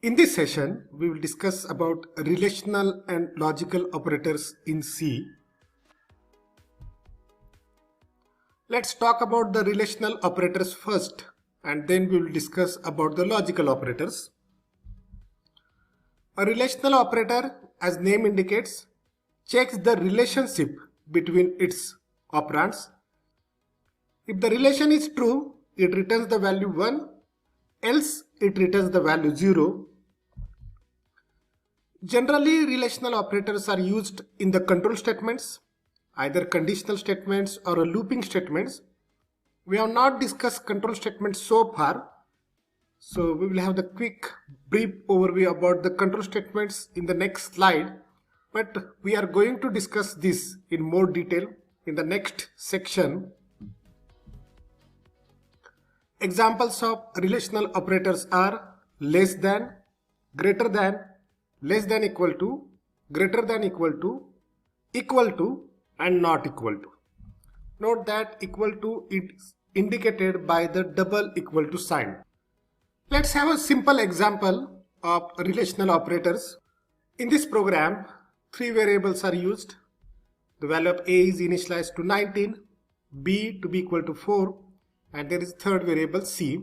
In this session, we will discuss about relational and logical operators in C. Let's talk about the relational operators first, and then we will discuss about the logical operators. A relational operator, as name indicates, checks the relationship between its operands. If the relation is true, it returns the value 1, else it returns the value 0. Generally, relational operators are used in the control statements, either conditional statements or looping statements. We have not discussed control statements so far, so we will have the quick brief overview about the control statements in the next slide, but we are going to discuss this in more detail in the next section. Examples of relational operators are less than, greater than, less than equal to, greater than equal to, and not equal to. Note that equal to is indicated by the double equal to sign. Let's have a simple example of relational operators. In this program, three variables are used. The value of A is initialized to 19, B to be equal to 4, and there is third variable C.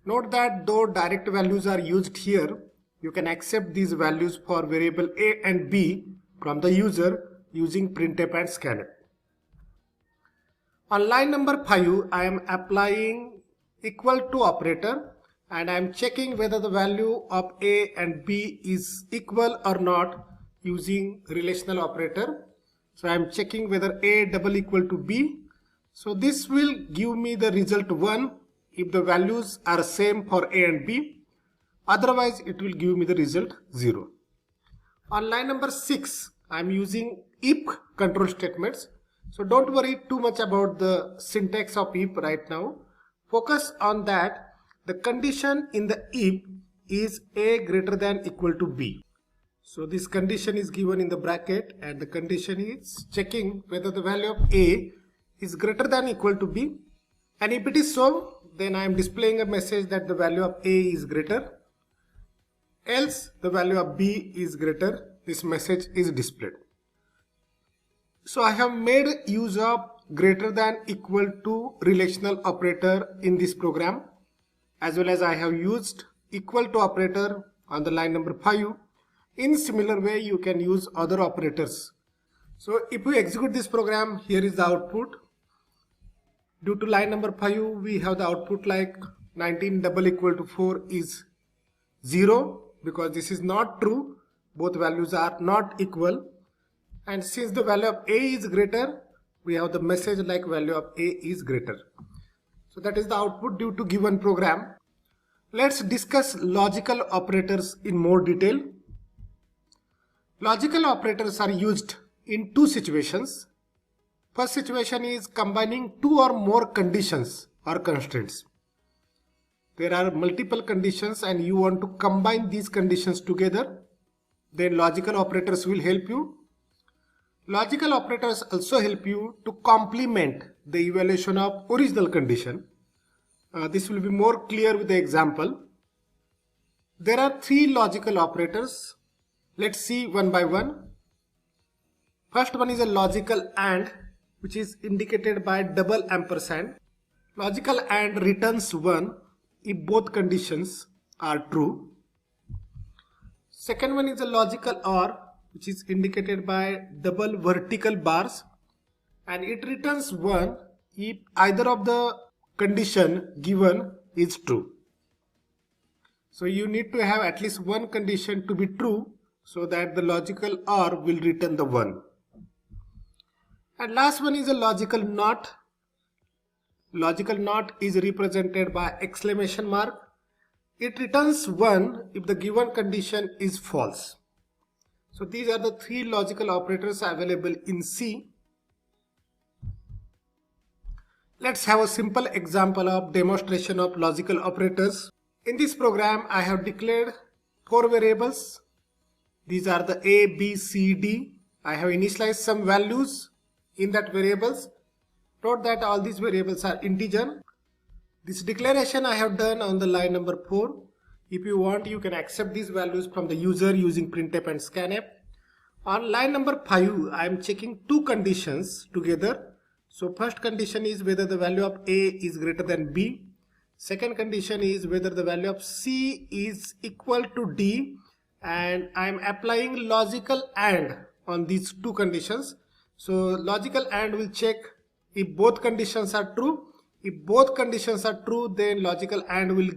Note that though direct values are used here, you can accept these values for variable A and B from the user using printf and scanf. On line number 5, I am applying equal to operator and I am checking whether the value of A and B is equal or not using relational operator. So I am checking whether A double equal to B. So this will give me the result 1 if the values are same for A and B. Otherwise, it will give me the result 0. On line number 6, I am using if control statements. So don't worry too much about the syntax of if right now. Focus on that the condition in the if is A greater than equal to B. So this condition is given in the bracket and the condition is checking whether the value of A is greater than equal to B. And if it is so, then I am displaying a message that the value of A is greater. Else the value of B is greater, this message is displayed. So I have made use of greater than equal to relational operator in this program, as well as I have used equal to operator on the line number 5. In similar way, you can use other operators. So if we execute this program, here is the output. Due to line number 5, we have the output like 19 double equal to 4 is 0. Because this is not true, both values are not equal, and since the value of A is greater, we have the message like value of A is greater. So that is the output due to given program. Let's discuss logical operators in more detail. Logical operators are used in two situations. First situation is combining two or more conditions or constraints. There are multiple conditions and you want to combine these conditions together, then logical operators will help you. Logical operators also help you to complement the evaluation of original condition. This will be more clear with the example. There are three logical operators. Let's see one by one. First one is a logical AND, which is indicated by double ampersand. Logical AND returns 1 if both conditions are true. Second one is a logical OR, which is indicated by double vertical bars, and it returns 1 if either of the condition given is true. So you need to have at least one condition to be true so that the logical OR will return the 1. And last one is a logical NOT. Logical NOT is represented by exclamation mark. It returns 1 if the given condition is false. So these are the three logical operators available in C. Let's have a simple example of demonstration of logical operators. In this program, I have declared 4 variables. These are the A, B, C, D. I have initialized some values in that variables. Note that all these variables are integer. This declaration I have done on the line number 4. If you want, you can accept these values from the user using printf and scanf. On line number 5, I am checking two conditions together. So first condition is whether the value of A is greater than B. Second condition is whether the value of C is equal to D, and I am applying logical AND on these two conditions. So logical AND will check if both conditions are true. If both conditions are true, then logical AND will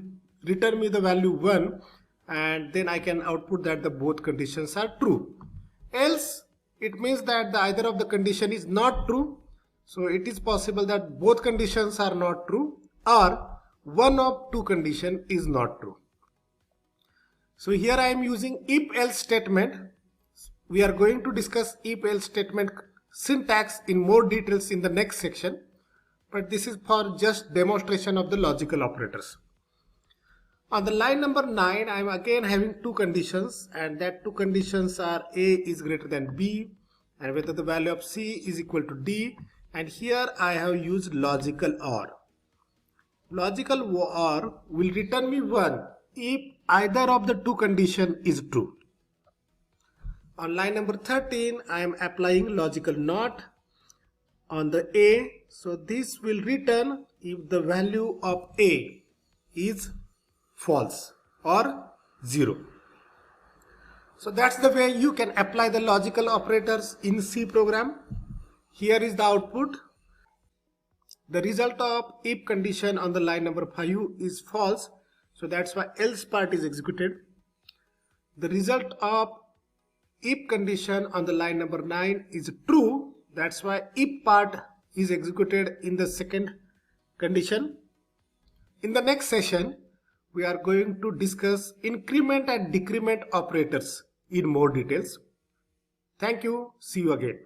return me the value 1, and then I can output that the both conditions are true. Else it means that either of the condition is not true. So it is possible that both conditions are not true, or one of two condition is not true. So here I am using if-else statement. We are going to discuss if-else statement syntax in more details in the next section, but this is for just demonstration of the logical operators. On the line number 9, I am again having two conditions, and that two conditions are A is greater than B and whether the value of C is equal to D, and here I have used logical OR. Logical OR will return me 1 if either of the two condition is true. On line number 13, I am applying logical NOT on the A. So this will return if the value of A is false or 0. So that's the way you can apply the logical operators in C program. Here is the output. The result of if condition on the line number 5 is false, so that's why else part is executed. The result of if condition on the line number 9 is true, that's why if part is executed in the second condition. In the next session, we are going to discuss increment and decrement operators in more details. Thank you. See you again.